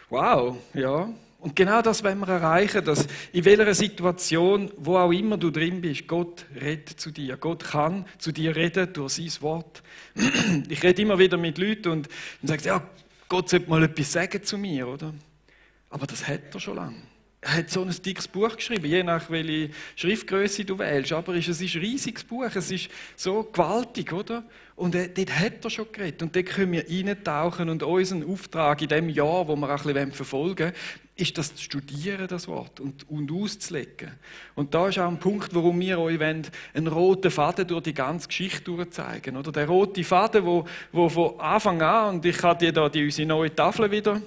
Wow, ja. Und genau das wollen wir erreichen, dass in welcher Situation, wo auch immer du drin bist, Gott redet zu dir. Gott kann zu dir reden durch sein Wort. Ich rede immer wieder mit Leuten und dann sage ja, Gott sollte mal etwas sagen zu mir, oder? Aber das hat er schon lange. Er hat so ein dickes Buch geschrieben, je nach welche Schriftgröße du wählst. Aber es ist ein riesiges Buch, es ist so gewaltig, oder? Und dort hat er schon geredet. Und dort können wir reintauchen. Und unser Auftrag in dem Jahr, wo wir ein bisschen verfolgen wollen, ist das zu studieren, das Wort, und auszulegen. Und da ist auch ein Punkt, warum wir euch einen roten Faden durch die ganze Geschichte durchzeigen. Oder der rote Faden, wo von Anfang an, und ich habe unsere neue Tafel wieder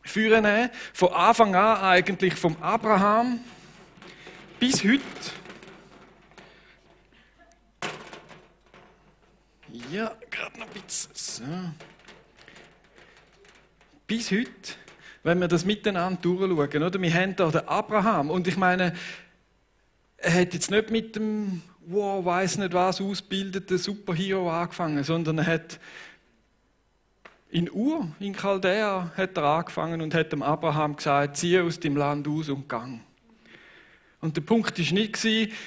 führen, von Anfang an eigentlich vom Abraham bis heute. Ja, gerade noch ein bisschen. So. Bis heute, wenn wir das miteinander durchschauen, oder? Wir haben da den Abraham und ich meine, er hat jetzt nicht mit dem, wow, weiss nicht was, ausgebildeten Superhero angefangen, sondern er hat in Ur, in Chaldea, hat er angefangen und hat dem Abraham gesagt, zieh aus dem Land aus und gang. Und der Punkt war nicht,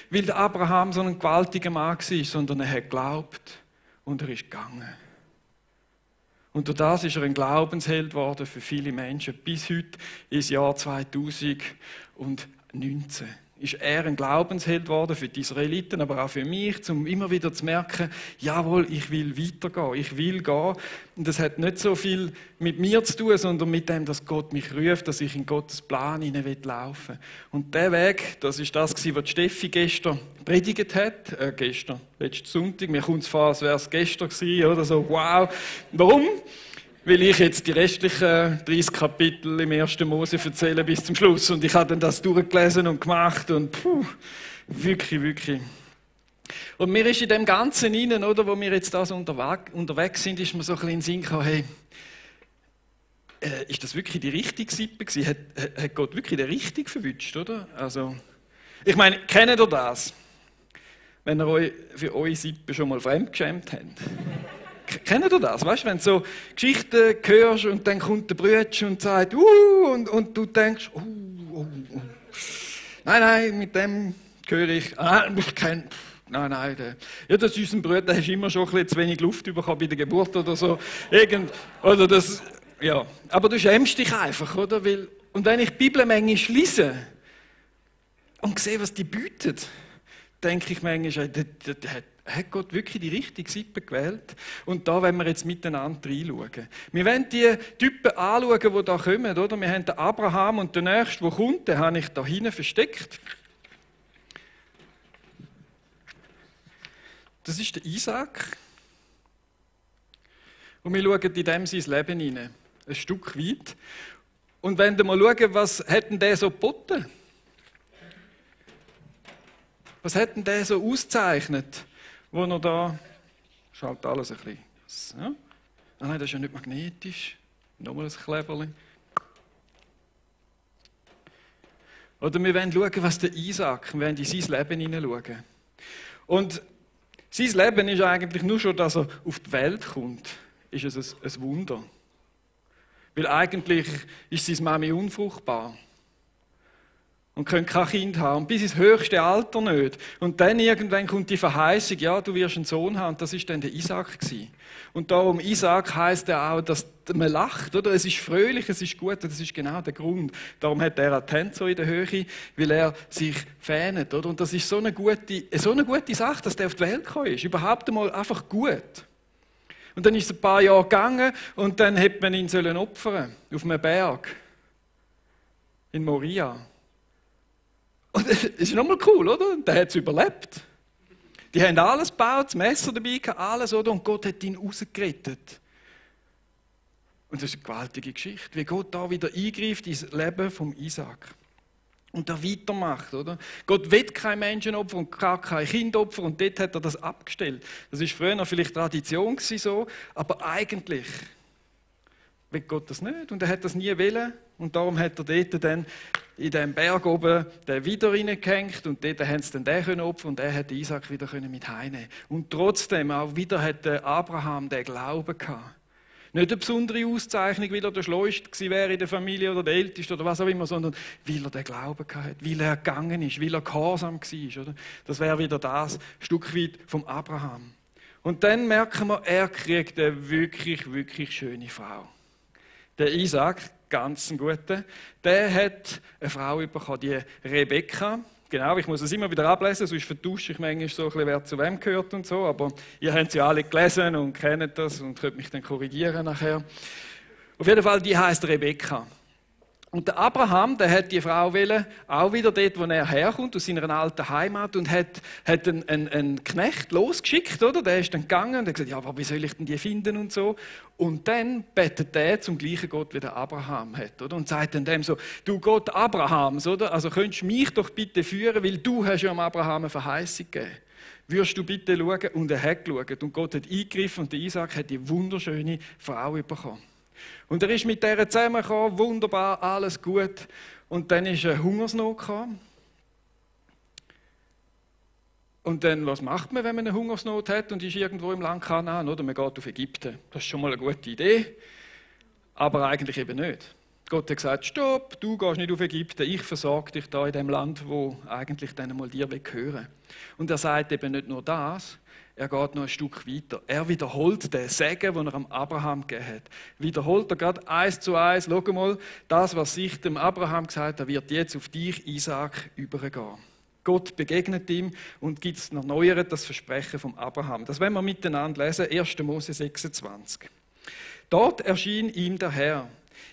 weil der Abraham so ein gewaltiger Mann war, sondern er hat geglaubt und er ist gegangen. Und durch das ist er ein Glaubensheld geworden für viele Menschen. Bis heute, ins Jahr 2019, ist er ein Glaubensheld geworden für die Israeliten, aber auch für mich, um immer wieder zu merken, jawohl, ich will weitergehen, ich will gehen. Und das hat nicht so viel mit mir zu tun, sondern mit dem, dass Gott mich ruft, dass ich in Gottes Plan laufen will. Und der Weg, das ist das, was Steffi gestern predigt hat, letzten Sonntag. Mir kommt es vor, als wäre es gestern gewesen, oder so, wow. Warum? Weil ich jetzt die restlichen 30 Kapitel im 1. Mose erzähle bis zum Schluss. Und ich habe dann das durchgelesen und gemacht und wirklich, wirklich. Und mir ist in dem Ganzen hinein, oder, wo wir jetzt so unterwegs sind, ist mir so ein bisschen in den Sinn gekommen, hey, ist das wirklich die richtige Sippe gewesen? Hat Gott wirklich den Richtigen verwünscht, oder? Also, ich meine, kennt ihr das? Wenn ihr euch für eure Sippe schon mal fremdgeschämt habt? Kennt ihr das? Weißt du, wenn du so Geschichten hörst und dann kommt der Brütsch und sagt, und du denkst, nein, mit dem höre ich, nein, ja, das ist unser Bruder, da hast du immer schon ein bisschen zu wenig Luft bekommen bei der Geburt oder so. Oder das, ja. Aber du schämst dich einfach, oder? Und wenn ich die Bibel manchmal lese und sehe, was die bietet, denke ich manchmal, hat Gott wirklich die richtige Sippe gewählt? Und da wollen wir jetzt miteinander reinschauen. Wir wollen die Typen anschauen, die da kommen. Oder? Wir haben den Abraham und den nächsten, der kommt, den habe ich da hinten versteckt. Das ist der Isaac. Und wir schauen in dem sein Leben hinein. Ein Stück weit. Und wenn wir mal schauen, was hat denn der so geboten? Was hat denn der so auszeichnet? Wo er da, schaut alles ein bisschen. So. Ah nein, das ist ja nicht magnetisch. Nochmal ein Kleberchen. Oder wir wollen schauen, was der Isaac, wir wollen in sein Leben hineinschauen. Und sein Leben ist eigentlich nur schon, dass er auf die Welt kommt, ist es ein Wunder. Weil eigentlich ist seine Mami unfruchtbar. Und können kein Kind haben. Und bis ins höchste Alter nicht. Und dann irgendwann kommt die Verheißung, ja, du wirst einen Sohn haben. Und das ist dann der Isaac gewesen. Und darum, Isaac heisst ja auch, dass man lacht, oder? Es ist fröhlich, es ist gut, das ist genau der Grund. Darum hat er auch die Hände so in der Höhe, weil er sich fähnet, oder? Und das ist so eine gute Sache, dass der auf die Welt gekommen ist. Überhaupt einmal einfach gut. Und dann ist es ein paar Jahre gegangen und dann hätte man ihn opfern auf einem Berg. In Moria. Und das ist nochmal cool, oder? Der hat es überlebt. Die haben alles gebaut, das Messer dabei gehabt, alles, oder? Und Gott hat ihn rausgerettet. Und das ist eine gewaltige Geschichte, wie Gott da wieder eingreift ins Leben vom Isaac. Und da weitermacht, oder? Gott will kein Menschenopfer und kein Kindopfer und dort hat er das abgestellt. Das war früher vielleicht Tradition so, aber eigentlich will Gott das nicht und er hat das nie wollen. Und darum hat er dort dann in diesem Berg oben den wieder reingehängt und dort haben sie dann den opfern und er hat Isaac wieder mit heimnehmen. Und trotzdem, auch wieder hat Abraham den Glauben gehabt. Nicht eine besondere Auszeichnung, weil er der Schleuste gewesen wäre in der Familie oder der Älteste oder was auch immer, sondern weil er den Glauben hatte, weil er gegangen ist, weil er gehorsam war. Oder? Das wäre wieder das Stück weit vom Abraham. Und dann merken wir, er kriegt eine wirklich, wirklich schöne Frau. Der Isaac, ganz ein guter, der hat eine Frau bekommen, die Rebekka. Genau, ich muss es immer wieder ablesen, sonst vertausche ich manchmal so ein bisschen, wer zu wem gehört und so. Aber ihr habt sie alle gelesen und kennt das und könnt mich dann korrigieren nachher. Auf jeden Fall, die heißt Rebekka. Und der Abraham, der hat die Frau wollen, auch wieder dort, wo er herkommt, aus seiner alten Heimat, und hat einen Knecht losgeschickt, oder? Der ist dann gegangen und hat gesagt, ja, aber wie soll ich denn die finden und so. Und dann betet der zum gleichen Gott, wie der Abraham hat, oder? Und sagt dann dem so, du Gott Abrahams, oder? Also könntest du mich doch bitte führen, weil du hast ja am Abraham eine Verheißung gegeben. Würdest du bitte schauen? Und er hat geschaut. Und Gott hat eingegriffen und der Isaac hat die wunderschöne Frau bekommen. Und er ist mit der zusammengekommen, wunderbar, alles gut. Und dann ist eine Hungersnot gekommen. Und dann, was macht man, wenn man eine Hungersnot hat und ist irgendwo im Land Kanaan? Oder man geht auf Ägypten. Das ist schon mal eine gute Idee, aber eigentlich eben nicht. Gott hat gesagt, stopp, du gehst nicht auf Ägypten, ich versorge dich da in dem Land, wo eigentlich dann mal dir gehören. Und er sagt eben nicht nur das, er geht noch ein Stück weiter. Er wiederholt den Segen, den er am Abraham gegeben hat. Wiederholt er gerade 1:1. Schau mal, das, was sich dem Abraham gesagt hat, wird jetzt auf dich, Isaac, übergehen. Gott begegnet ihm und gibt es noch erneuert das Versprechen vom Abraham. Das werden wir miteinander lesen, 1. Mose 26. Dort erschien ihm der Herr.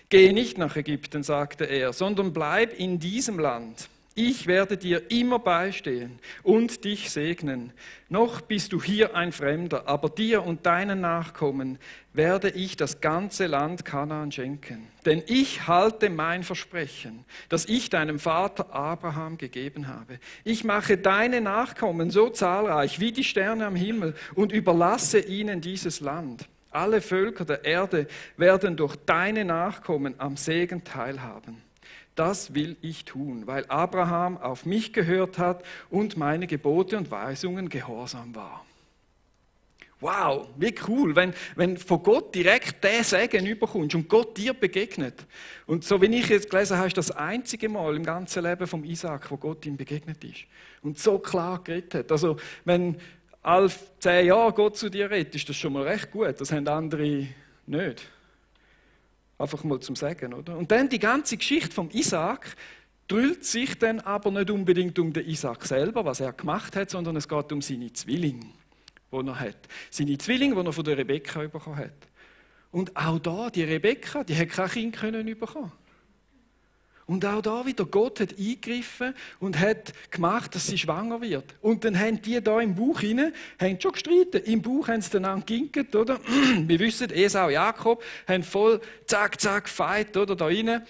Gehe nicht nach Ägypten, sagte er, sondern bleib in diesem Land. Ich werde dir immer beistehen und dich segnen. Noch bist du hier ein Fremder, aber dir und deinen Nachkommen werde ich das ganze Land Kanaan schenken. Denn ich halte mein Versprechen, das ich deinem Vater Abraham gegeben habe. Ich mache deine Nachkommen so zahlreich wie die Sterne am Himmel und überlasse ihnen dieses Land. Alle Völker der Erde werden durch deine Nachkommen am Segen teilhaben. Das will ich tun, weil Abraham auf mich gehört hat und meine Gebote und Weisungen gehorsam war. Wow, wie cool, wenn von Gott direkt den Segen überkommst und Gott dir begegnet. Und so wie ich jetzt gelesen habe, ist das einzige Mal im ganzen Leben von Isaac, wo Gott ihm begegnet ist. Und so klar geredet hat. Also wenn alle 10 Jahre Gott zu dir redet, ist das schon mal recht gut. Das haben andere nicht. Einfach mal zum Sagen, oder? Und dann die ganze Geschichte vom Isaac drüllt sich dann aber nicht unbedingt um den Isaac selber, was er gemacht hat, sondern es geht um seine Zwillinge, die er hat. Seine Zwillinge, die er von der Rebekka bekommen hat. Und auch da, die Rebekka, die hat kein Kind bekommen. Und auch da wieder, Gott hat eingegriffen und hat gemacht, dass sie schwanger wird. Und dann haben die da im Bauch hinein, haben schon gestritten. Im Bauch haben sie dann angeginkt, oder? Wir wissen, Esau und Jakob haben voll zack, zack, fight, oder, da rein.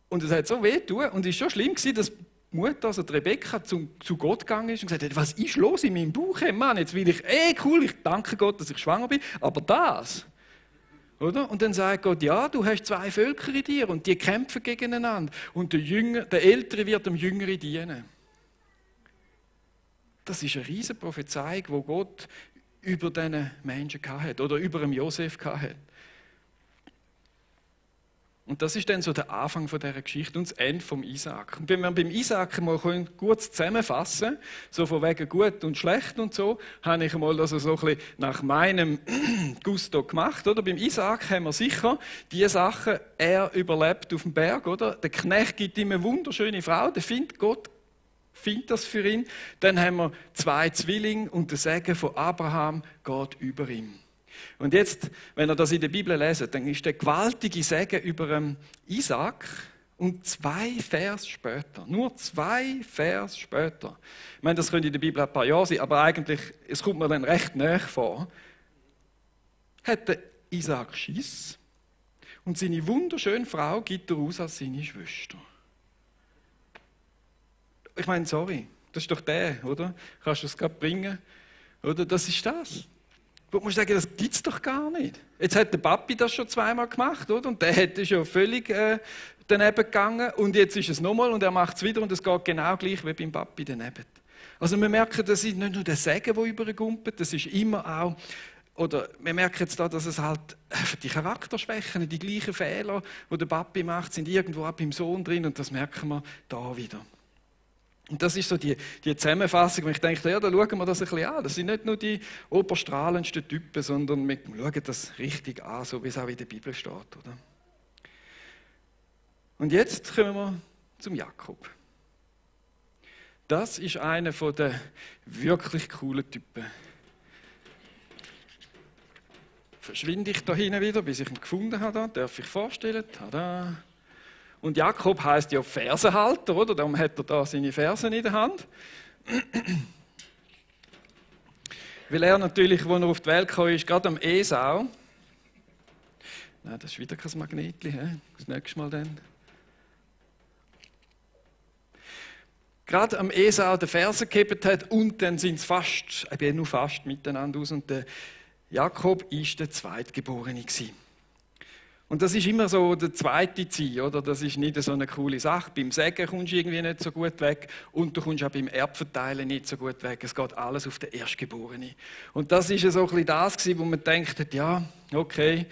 Und es hat so weh getan. Und es war schon schlimm gewesen, dass die Mutter, also die Rebekka, zu Gott gegangen ist und gesagt hat, was ist los in meinem Bauch? Hey Mann, jetzt will ich, cool, ich danke Gott, dass ich schwanger bin, aber das... Oder? Und dann sagt Gott, ja, du hast 2 Völker in dir und die kämpfen gegeneinander. Und der Ältere wird dem Jüngeren dienen. Das ist eine riesige Prophezeiung, die Gott über diesen Menschen hatte oder über den Josef hatte. Und das ist dann so der Anfang von dieser Geschichte und das Ende vom Isaac. Und wenn wir beim Isaac mal gut zusammenfassen, so von wegen gut und schlecht und so, habe ich mal das so ein bisschen nach meinem Gusto gemacht. Oder? Beim Isaac haben wir sicher die Sachen, er überlebt auf dem Berg. Oder? Der Knecht gibt ihm eine wunderschöne Frau, der findet Gott, findet das für ihn. Dann haben wir 2 Zwillinge und der Segen von Abraham geht über ihm. Und jetzt, wenn ihr das in der Bibel leset, dann ist der gewaltige Segen über Isaac und 2 Vers später, nur 2 Vers später. Ich meine, das könnte in der Bibel ein paar Jahre sein, aber eigentlich, es kommt mir dann recht nahe vor, hat der Isaac Schiss und seine wunderschöne Frau gibt er aus als seine Schwester. Ich meine, sorry, das ist doch der, oder? Kannst du das gerade bringen? Oder das ist das. Du musst sagen, das gibt es doch gar nicht. Jetzt hat der Papi das schon 2-mal gemacht, oder? Und der hätte schon völlig daneben gegangen. Und jetzt ist es nochmal und er macht es wieder und es geht genau gleich wie beim Papi daneben. Also wir merken, das ist nicht nur der Segen, der übergumpelt, das ist immer auch Oder wir merken jetzt da, dass es halt die Charakterschwächen, die gleichen Fehler, die der Papi macht, sind irgendwo auch beim Sohn drin und das merken wir da wieder. Und das ist so die Zusammenfassung, wo ich denke, ja, da schauen wir das ein bisschen an. Das sind nicht nur die oberstrahlendsten Typen, sondern wir schauen das richtig an, so wie es auch in der Bibel steht. Oder? Und jetzt kommen wir zum Jakob. Das ist einer der wirklich coolen Typen. Verschwinde ich da hinten wieder, bis ich ihn gefunden habe. Darf ich vorstellen? Tada. Und Jakob heisst ja Fersenhalter, oder? Darum hat er da seine Fersen in der Hand. Weil er natürlich, als er auf die Welt kam, ist, gerade am Esau. Nein, das ist wieder kein Magnetchen. Das nächste Mal dann. Gerade am Esau den Fersen gehabt hat und dann sind sie nur fast miteinander aus. Und der Jakob war der Zweitgeborene gewesen. Und das ist immer so der zweite Ziel, oder? Das ist nicht so eine coole Sache. Beim Sägen kommst du irgendwie nicht so gut weg und du kommst auch beim Erbverteilen nicht so gut weg. Es geht alles auf den Erstgeborenen. Und das ist so ein bisschen das gewesen, wo man denkt hat, ja, okay,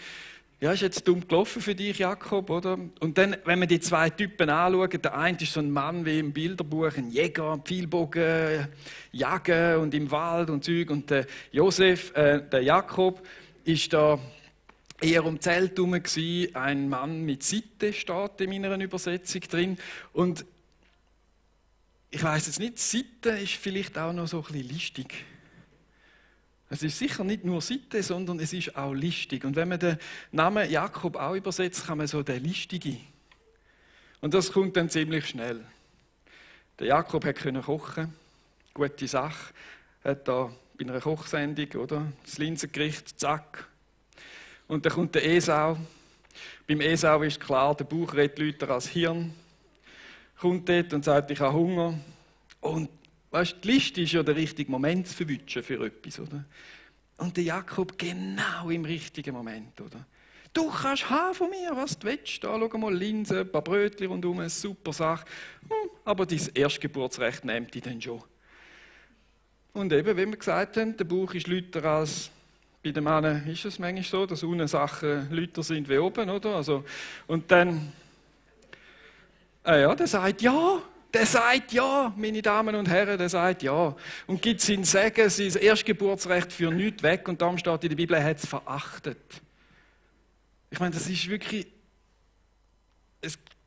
ja, ist jetzt dumm gelaufen für dich, Jakob, oder? Und dann, wenn wir die zwei Typen anschauen, der eine ist so ein Mann wie im Bilderbuch, ein Jäger, Pfeilbogen, Jagen und im Wald und Zeug. Und der der Jakob, ist da eher um Zelt herum gewesen. Ein Mann mit Sitte steht in meiner Übersetzung drin. Und ich weiss jetzt nicht, Sitte ist vielleicht auch noch so ein bisschen listig. Es ist sicher nicht nur Sitte, sondern es ist auch listig. Und wenn man den Namen Jakob auch übersetzt, kann man so der Listige. Und das kommt dann ziemlich schnell. Der Jakob konnte kochen, gute Sache. Hat da bei einer Kochsendung, oder? Das Linsengericht, zack. Und dann kommt der Esau. Beim Esau ist klar, der Bauch redet lauter als Hirn. Kommt dort und sagt, ich habe Hunger. Und weißt, die Liste ist ja der richtige Moment zu verwünschen für etwas, oder? Und der Jakob genau im richtigen Moment, oder? Du kannst haben von mir, was du willst. Da, schau mal, Linsen, ein paar Brötchen rundherum, eine super Sache. Aber dein Erstgeburtsrecht nimmt dich dann schon. Und eben, wie wir gesagt haben, der Bauch ist lauter als... Bei den Männern ist es manchmal so, dass unten Sachen lauter sind wie oben, oder? Also, und dann... der sagt ja. Der sagt ja, meine Damen und Herren, der sagt ja. Und gibt sein Segen, sein Erstgeburtsrecht für nichts weg. Und darum steht in der Bibel, er hat es verachtet. Ich meine, das ist wirklich...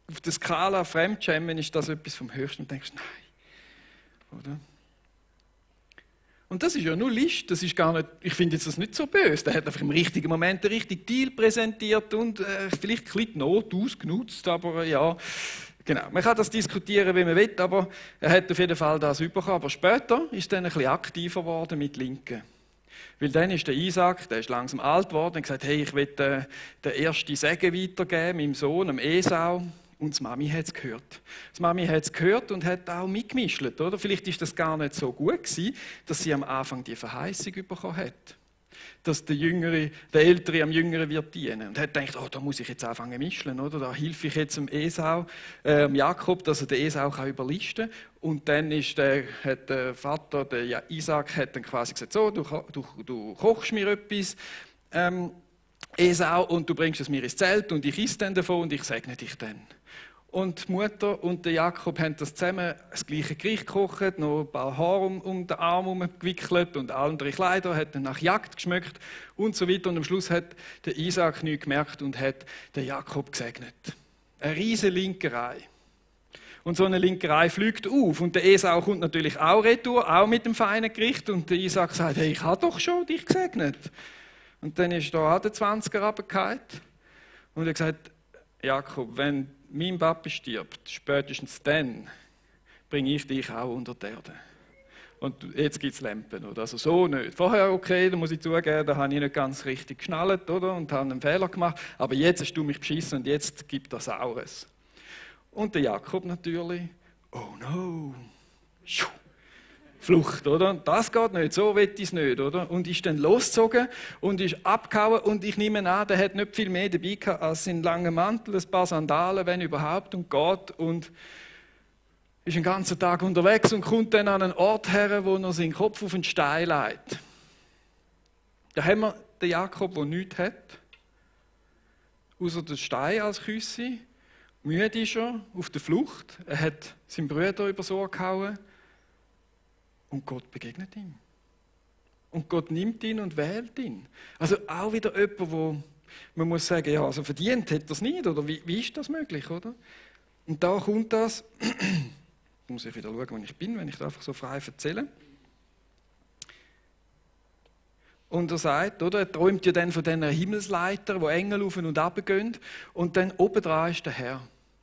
auf der Skala Fremdschämen ist das etwas vom Höchsten. Und du denkst, nein. Oder? Und das ist ja nur List, das ist gar nicht, ich finde jetzt das nicht so böse. Der hat einfach im richtigen Moment den richtigen Deal präsentiert und vielleicht ein bisschen die Not ausgenutzt, aber ja, genau. Man kann das diskutieren, wie man will, aber er hat auf jeden Fall das bekommen. Aber später ist er dann ein bisschen aktiver geworden mit Linken. Weil dann ist der Isaac, der ist langsam alt geworden, und gesagt, hey, ich will den ersten Segen weitergeben, meinem Sohn, dem Esau. Und die Mami hat es gehört. Die Mami hat es gehört und hat auch mitgemischt. Oder? Vielleicht ist das gar nicht so gut gewesen, dass sie am Anfang die Verheißung bekommen hat. Dass der Ältere am Jüngeren wird dienen. Und hat gedacht, oh, da muss ich jetzt anfangen zu mischen. Oder? Da helfe ich jetzt dem Jakob, dass er den Esau überlisten kann. Und dann hat der Vater, der Isaac, hat dann quasi gesagt, so, du kochst mir etwas, Esau, und du bringst es mir ins Zelt und ich esse dann davon und ich segne dich dann. Und die Mutter und der Jakob haben das zusammen das gleiche Gericht gekocht, noch ein paar Haare um den Arm herumgewickelt und andere Kleider, hat dann nach Jagd geschmeckt und so weiter. Und am Schluss hat der Isaac nichts gemerkt und hat den Jakob gesegnet. Eine riesige Linkerei. Und so eine Linkerei fliegt auf. Und der Esau kommt natürlich auch retour, auch mit dem feinen Gericht. Und der Isaac sagt, hey, ich habe doch schon dich gesegnet. Und dann ist da auch der 20er runtergefallen. Und er hat gesagt, Jakob, wenn mein Papa stirbt, spätestens dann bringe ich dich auch unter die Erde. Und jetzt gibt es Lampen, oder? Also so nicht. Vorher okay, da muss ich zugeben, da habe ich nicht ganz richtig geschnallt, oder? Und habe einen Fehler gemacht. Aber jetzt hast du mich beschissen und jetzt gibt das Saures. Und der Jakob natürlich, oh no, Flucht, oder? Das geht nicht, so will ich es nicht, oder? Und ist dann losgezogen und ist abgehauen und ich nehme an, der hat nicht viel mehr dabei gehabt als seinen langen Mantel, ein paar Sandalen, wenn überhaupt, und geht und ist den ganzen Tag unterwegs und kommt dann an einen Ort her, wo er seinen Kopf auf einen Stein legt. Da haben wir der Jakob, der nichts hat, außer den Stein als Küsse. Müde ist er, auf der Flucht. Er hat seinen Bruder übers Ohr gehauen. Und Gott begegnet ihm. Und Gott nimmt ihn und wählt ihn. Also auch wieder jemand, wo man muss sagen, ja, also verdient hat er es nicht, oder wie ist das möglich, oder? Und da kommt das, muss ich wieder schauen, wo ich bin, wenn ich das einfach so frei erzähle. Und er sagt, oder, er träumt ja dann von diesen Himmelsleitern, wo Engel auf und ab gehen, und dann oben dran ist der Herr.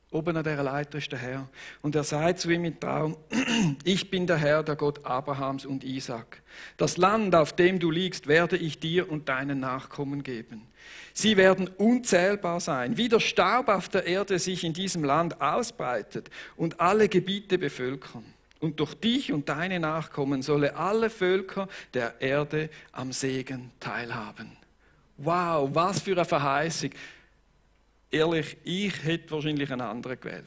Oben an dieser Leiter ist der Herr. Und er sagt zu ihm im Traum, ich bin der Herr, der Gott Abrahams und Isaak. Das Land, auf dem du liegst, werde ich dir und deinen Nachkommen geben. Sie werden unzählbar sein, wie der Staub auf der Erde sich in diesem Land ausbreitet und alle Gebiete bevölkern. Und durch dich und deine Nachkommen sollen alle Völker der Erde am Segen teilhaben. Wow, was für eine Verheißung. Ehrlich, ich hätte wahrscheinlich einen anderen gewählt.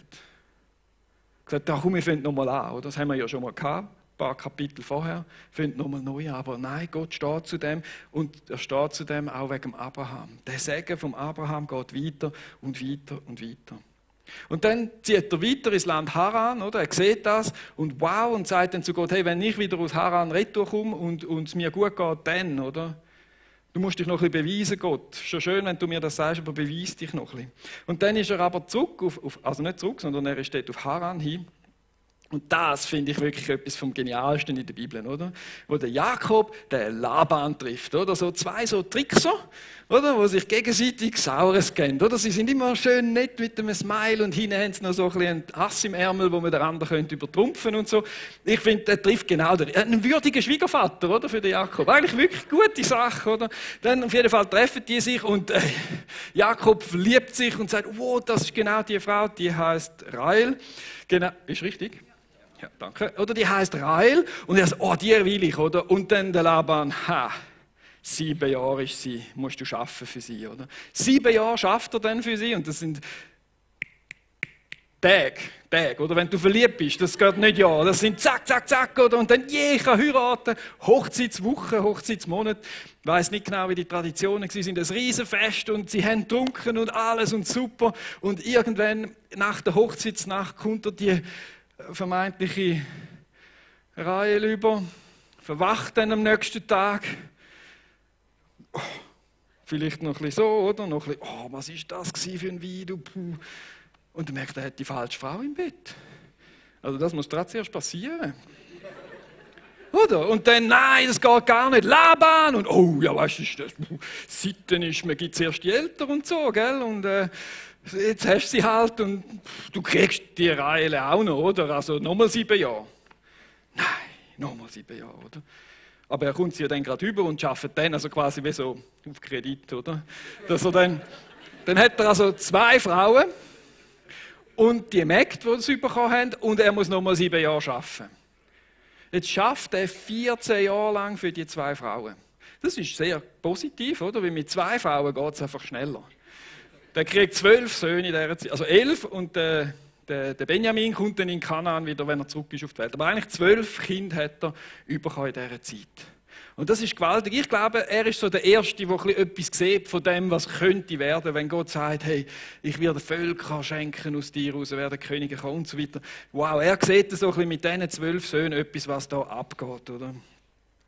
Gesagt, da komm, wir fangen nochmal an. Oder? Das haben wir ja schon mal gehabt, ein paar Kapitel vorher. Fangen nochmal neu an. Aber nein, Gott steht zu dem und er steht zu dem auch wegen Abraham. Der Segen vom Abraham geht weiter und weiter und weiter. Und dann zieht er weiter ins Land Haran, oder? Er sieht das und wow, und sagt dann zu Gott, hey, wenn ich wieder aus Haran retour komme und es mir gut geht, dann, oder? Du musst dich noch ein bisschen beweisen, Gott. Schon schön, wenn du mir das sagst, aber beweis dich noch ein bisschen. Und dann ist er aber zurück, also nicht zurück, sondern er steht auf Haran hin. Und das finde ich wirklich etwas vom Genialsten in der Bibel, oder? Wo der Jakob den Laban trifft, oder? So zwei so Trickser, oder? Wo sich gegenseitig Saures kennen, oder? Sie sind immer schön nett mit einem Smile und hinten haben sie noch so ein bisschen einen Ass im Ärmel, wo man den anderen übertrumpfen und so. Ich finde, der trifft genau einen würdigen Schwiegervater, oder? Für den Jakob. Eigentlich wirklich gute Sache, oder? Dann auf jeden Fall treffen die sich und Jakob verliebt sich und sagt, wow, das ist genau die Frau, die heißt Rahel. Genau, ist richtig? Ja, danke. Oder die heißt Rahel und er sagt, oh, die will ich, oder? Und dann der Laban, 7 Jahre ist sie, musst du schaffen für sie, oder? 7 Jahre schafft er dann für sie und das sind Tage, oder? Wenn du verliebt bist, das geht nicht Jahre, das sind zack, zack, zack, oder? Und dann, ich kann heiraten, Hochzeitswoche, Hochzeitsmonat, ich weiss nicht genau, wie die Traditionen waren, ein Riesenfest und sie haben getrunken und alles und super und irgendwann nach der Hochzeitsnacht kommt er die vermeintliche Rahel über, verwacht dann am nächsten Tag. Oh, vielleicht noch ein bisschen so, oder? Noch ein bisschen, oh, was ist das für ein Wein? Und dann merkt er, hat die falsche Frau im Bett. Also das muss trotzdem erst passieren. Oder? Und dann, nein, das geht gar nicht. Laban! Und oh, ja, weißt du, Sitten ist, man gibt zuerst die Eltern und so, gell? Und jetzt hast du sie halt und du kriegst die Rahel auch noch, oder? Also nochmal 7 Jahre. Nein, nochmal 7 Jahre, oder? Aber er kommt sie ja dann gerade über und arbeitet dann, also quasi wie so auf Kredit, oder? Dass er dann hat er also 2 Frauen und die Mägde, die es bekommen haben, und er muss nochmal 7 Jahre arbeiten. Jetzt schafft er 14 Jahre lang für die 2 Frauen. Das ist sehr positiv, oder? Weil mit 2 Frauen geht es einfach schneller. Der kriegt 12 Söhne in dieser Zeit, also 11 und der Benjamin kommt dann in Kanaan wieder, wenn er zurück ist auf die Welt. Aber eigentlich 12 Kinder hat er bekommen in dieser Zeit. Und das ist gewaltig. Ich glaube, er ist so der Erste, der etwas sieht von dem, was könnte werden, wenn Gott sagt, hey, ich werde Völker schenken aus dir raus, werden Könige kommen und so weiter. Wow, er sieht so ein bisschen mit diesen 12 Söhnen etwas, was da abgeht, oder?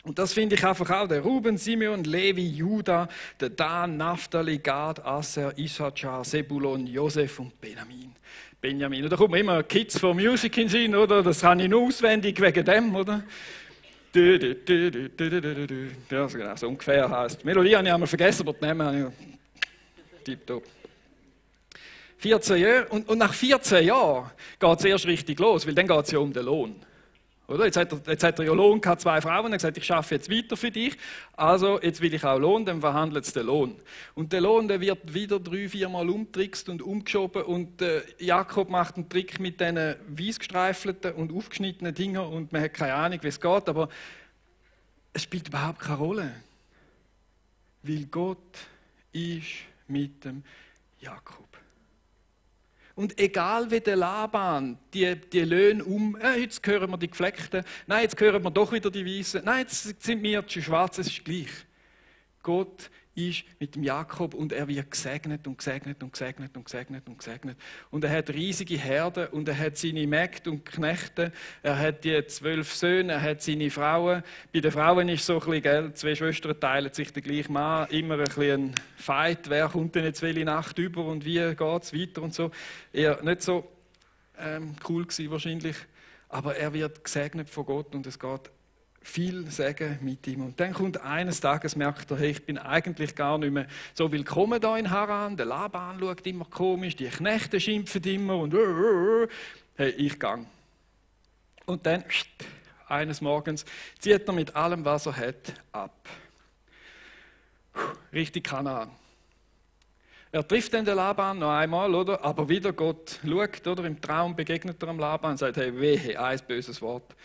Und das finde ich einfach auch, der Ruben, Simeon, Levi, Juda, der Dan, Naphtali, Gad, Aser, Issachar, Sebulon, Josef und Benjamin. Und da kommen immer Kids for Music in den Sinn, oder? Das habe ich nur auswendig wegen dem, oder? Ja, genau, so ungefähr heisst. Die Melodie habe ich einmal vergessen, aber die Namen habe ich tipptopp. 14 Jahre, und nach 14 Jahren geht es erst richtig los, weil dann geht es ja um den Lohn. Oder? Jetzt hat er ja Lohn gehabt, 2 Frauen, er hat gesagt, ich arbeite jetzt weiter für dich, also jetzt will ich auch Lohn, dann verhandelt es den Lohn. Und der Lohn, der wird wieder 3-4 Mal umgetrickst und umgeschoben und Jakob macht einen Trick mit diesen weiss gestreifelten und aufgeschnittenen Dingen und man hat keine Ahnung, wie es geht, aber es spielt überhaupt keine Rolle, weil Gott ist mit dem Jakob. Und egal wie der Laban die Löhne jetzt hören wir die Gefleckten, nein, jetzt hören wir doch wieder die Weißen, nein, jetzt sind wir die Schwarzen, es ist gleich. Gott ist mit dem Jakob und er wird gesegnet und gesegnet und gesegnet und gesegnet und gesegnet. Und er hat riesige Herden und er hat seine Mägde und Knechte, er hat die 12 Söhne, er hat seine Frauen. Bei den Frauen ist so ein bisschen, gell, 2 Schwestern teilen sich den gleichen Mann, immer ein bisschen ein Fight, wer kommt denn jetzt welche Nacht über und wie geht es weiter und so. Eher nicht so cool gewesen wahrscheinlich, aber er wird gesegnet von Gott und es geht viel Segen mit ihm. Und dann kommt eines Tages, merkt er, hey, ich bin eigentlich gar nicht mehr so willkommen da in Haran. Der Laban schaut immer komisch, die Knechte schimpfen immer und hey, ich gang. Und dann, eines Morgens, zieht er mit allem, was er hat, ab. Richtig Kanaan. Er trifft dann den Laban noch einmal, oder? Aber wieder Gott schaut, oder? Im Traum begegnet er dem Laban und sagt, hey, wehe, ein böses Wort.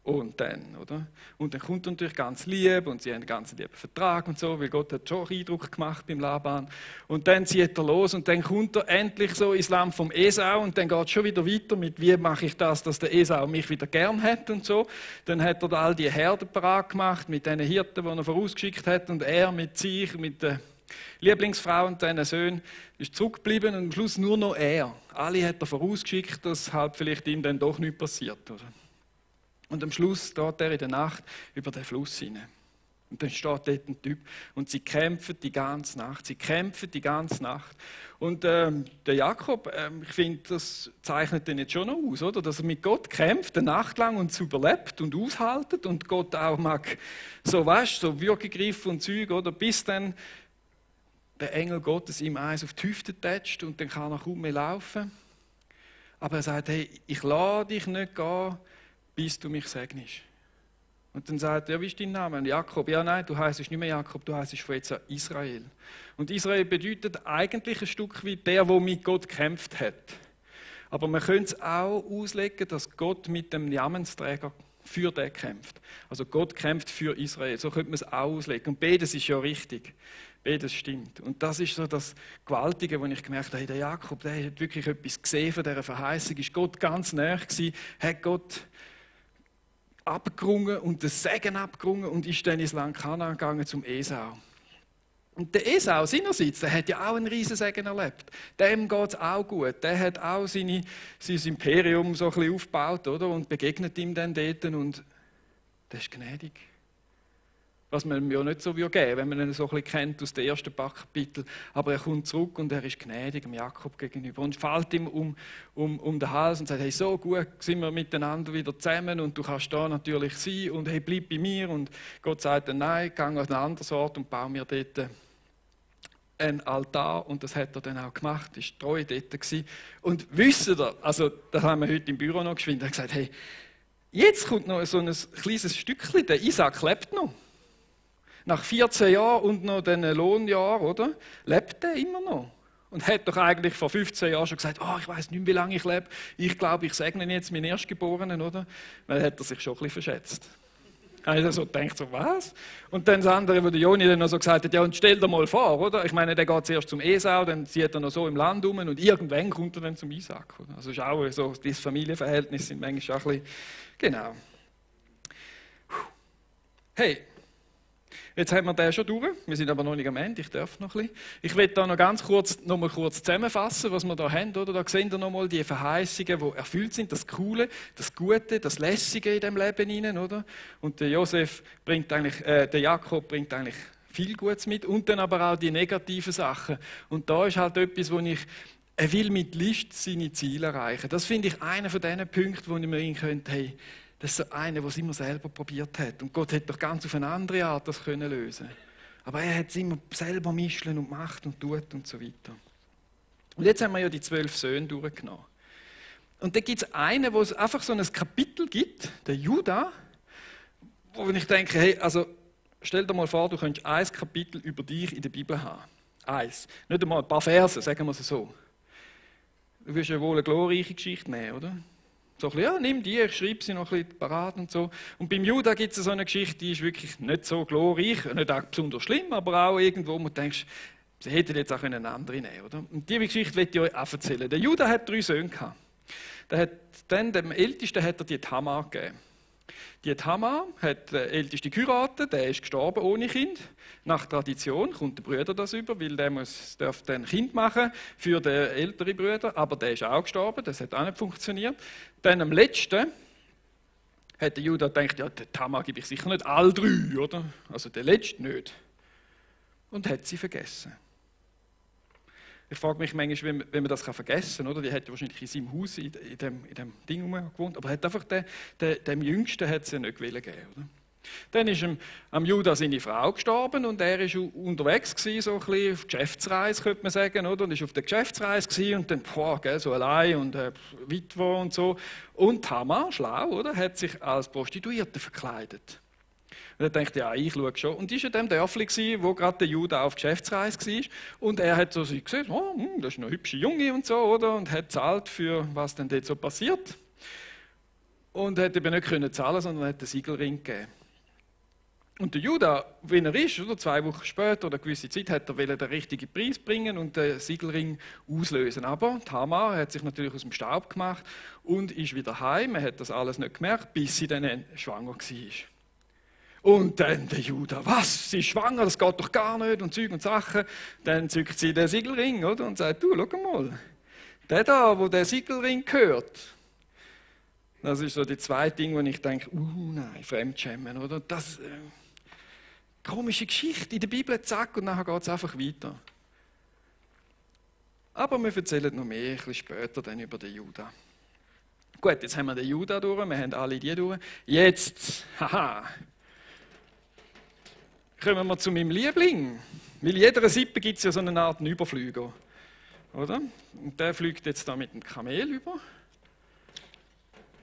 Und dann, oder? Und dann kommt er natürlich ganz lieb und sie haben einen ganz lieben Vertrag und so, weil Gott hat schon Eindruck gemacht beim Laban. Und dann zieht er los und dann kommt er endlich so ins Land vom Esau und dann geht es schon wieder weiter mit, wie mache ich das, dass der Esau mich wieder gern hat und so. Dann hat er da all die Herden parat gemacht mit den Hirten, die er vorausgeschickt hat und er mit sich, mit der Lieblingsfrau und seinen Söhnen ist zurückgeblieben und am Schluss nur noch er. Alle hat er vorausgeschickt, dass halt vielleicht ihm dann doch nichts passiert, oder? Und am Schluss steht er in der Nacht über den Fluss hinein. Und dann steht dort ein Typ und sie kämpfen die ganze Nacht. Sie kämpfen die ganze Nacht. Und der Jakob, ich finde, das zeichnet ihn jetzt schon noch aus, oder? Dass er mit Gott kämpft, eine Nacht lang und es überlebt und aushaltet und Gott auch mag so, weißt, so Würgegriff und Zeug, oder? Bis dann der Engel Gottes ihm eins auf die Hüfte tätscht und dann kann er kaum mehr laufen. Aber er sagt, hey, ich lasse dich nicht gehen, bis du mich segnest. Und dann sagt er, ja, wie ist dein Name? Jakob. Ja, nein, du heisst nicht mehr Jakob, du heisst von jetzt an Israel. Und Israel bedeutet eigentlich ein Stück wie der mit Gott gekämpft hat. Aber man könnte es auch auslegen, dass Gott mit dem Namensträger für den kämpft. Also Gott kämpft für Israel. So könnte man es auch auslegen. Und beides ist ja richtig. Beides stimmt. Und das ist so das Gewaltige, wo ich gemerkt habe, hey, der Jakob, der hat wirklich etwas gesehen von dieser Verheißung. Ist Gott ganz nahe gewesen, hat Gott abgerungen und den Segen abgerungen und ist dann ins Land Kanaan gegangen zum Esau. Und der Esau seinerseits, der hat ja auch einen riesen Segen erlebt. Dem geht es auch gut. Der hat auch sein Imperium so ein bisschen aufgebaut, oder? Und begegnet ihm dann dort und der ist gnädig. Was man ihm ja nicht so geben würde, wenn man ihn so ein bisschen kennt aus den ersten paar Kapiteln. Aber er kommt zurück und er ist gnädig dem Jakob gegenüber und fällt ihm um den Hals und sagt, hey, so gut sind wir miteinander wieder zusammen und du kannst da natürlich sein und hey, bleib bei mir. Und Gott sagt dann, nein, geh an einen anderen Ort und baue mir dort einen Altar. Und das hat er dann auch gemacht, ist treu dort gewesen. Und wisst ihr, also das haben wir heute im Büro noch geschwind, er hat gesagt, hey, jetzt kommt noch so ein kleines Stückchen, der Isaac lebt noch. Nach 14 Jahren und noch den Lohnjahr, oder? Lebt er immer noch. Und hat doch eigentlich vor 15 Jahren schon gesagt, oh, ich weiß nicht mehr, wie lange ich lebe. Ich glaube, ich segne jetzt meinen Erstgeborenen, oder? Weil hat er sich schon ein bisschen verschätzt. Also so denkt so, was? Und dann das andere, wo der Joni dann noch so gesagt hat, ja, und stell dir mal vor, oder? Ich meine, der geht zuerst zum Esau, dann zieht er noch so im Land um und irgendwann kommt er dann zum Isaac. Oder? Also ist auch so, diese Familienverhältnisse sind manchmal auch ein bisschen, genau. Hey, jetzt haben wir den schon durch, wir sind aber noch nicht am Ende, ich darf noch ein bisschen. Ich will da noch ganz kurz zusammenfassen, was wir da haben. Oder? Da sehen wir nochmal die Verheißungen, die erfüllt sind, das Coole, das Gute, das Lässige in dem Leben hinein, oder? Und der Jakob bringt eigentlich viel Gutes mit und dann aber auch die negativen Sachen. Und da ist halt etwas, er will mit List seine Ziele erreichen. Das finde ich einer von diesen Punkten, wo ich mir könnte, hey, das ist so einer, der es immer selber probiert hat. Und Gott hätte doch ganz auf eine andere Art das können lösen. Aber er hat es immer selber mischen und macht und tut und so weiter. Und jetzt haben wir ja die 12 Söhne durchgenommen. Und da gibt es einen, wo es einfach so ein Kapitel gibt, der Juda, wo ich denke, hey, also stell dir mal vor, du könntest ein Kapitel über dich in der Bibel haben. Eins. Nicht einmal ein paar Verse, sagen wir es so. Du wirst ja wohl eine glorreiche Geschichte nehmen, oder? So ein bisschen, ja, nimm die, ich schreibe sie noch ein bisschen parat und so. Und beim Juda gibt es so eine Geschichte, die ist wirklich nicht so glorreich, nicht auch besonders schlimm, aber auch irgendwo, wo du denkst, sie hätten jetzt auch eine andere nehmen, oder? Und diese Geschichte will ich euch auch erzählen. Der Juda hat 3 Söhne gehabt. Dem Ältesten hat er die Tamar gegeben. Die Tamar hat den Ältesten geheiratet, der ist gestorben ohne Kind. Nach Tradition kommt der Bruder das über, weil der darf dann ein Kind machen für den älteren Bruder, aber der ist auch gestorben, das hat auch nicht funktioniert. Dann am letzten hat der Judah gedacht, ja, der Tamar gebe ich sicher nicht alle drei, oder? Also der letzte nicht. Und hat sie vergessen. Ich frage mich manchmal, wenn man das vergessen kann, oder? Die hat wahrscheinlich in seinem Haus in dem Ding gewohnt, aber hat einfach dem Jüngsten hat sie nicht geben, oder? Dann ist am Judah seine Frau gestorben und er war unterwegs gewesen, so ein bisschen auf Geschäftsreise, könnte man sagen, oder? Und ist auf der Geschäftsreise gewesen und dann, so allein und Witwe und so. Und Tamar, schlau, oder? Hat sich als Prostituierte verkleidet. Und er dachte, ja, ich schaue schon. Und die war in dem Dörfli, wo gerade der Judah auf Geschäftsreise war. Und er hat so gesehen, das ist eine hübsche Junge und so, oder? Und hat gezahlt für was denn dort so passiert. Und hat eben nicht können zahlen, sondern hat den Siegelring gegeben. Und der Judah, wenn er ist, oder 2 Wochen später oder eine gewisse Zeit, hat er den richtigen Preis bringen und den Siegelring auslösen. Aber Tamar hat sich natürlich aus dem Staub gemacht und ist wieder heim. Er hat das alles nicht gemerkt, bis sie dann schwanger war. Und dann der Judah, was, sie ist schwanger, das geht doch gar nicht und Zeug und Sachen. Dann zückt sie den Siegelring, oder, und sagt, du, schau mal, der da, wo der Siegelring gehört, das ist so die zweite Ding, wo ich denke, nein, Fremdschämen, oder? Das komische Geschichte in der Bibel, zack, und nachher geht es einfach weiter. Aber wir erzählen noch mehr, ein bisschen später dann über den Judah. Gut, jetzt haben wir den Judah durch, wir haben alle die durch. Jetzt, kommen wir zu meinem Liebling. Weil in jeder Sippe gibt es ja so eine Art Überflüger. Oder? Und der fliegt jetzt da mit dem Kamel über.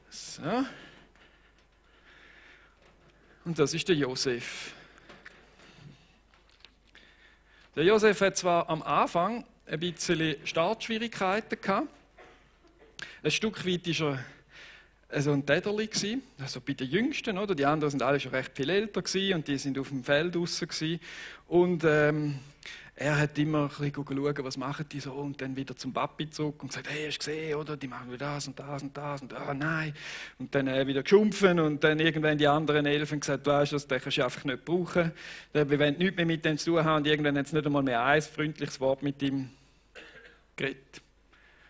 So. Und das ist der Josef. Der Josef hat zwar am Anfang ein bisschen Startschwierigkeiten gehabt. Ein Stück weit war er so ein Täterli gewesen, also bei den Jüngsten, oder? Die anderen sind alle schon recht viel älter gewesen und die sind auf dem Feld draussen gewesen. Und er hat immer ein bisschen schauen, was machen die so, und dann wieder zum Papi zurück und gesagt, hey, hast du gesehen, oder? Die machen das und das und das und nein. Und dann wieder geschumpfen und dann irgendwann die anderen 11 gesagt, du weißt das, den kannst du einfach nicht brauchen. Wir wollen nichts mehr mit dem zu tun haben und irgendwann haben sie nicht einmal mehr ein freundliches Wort mit ihm geredet.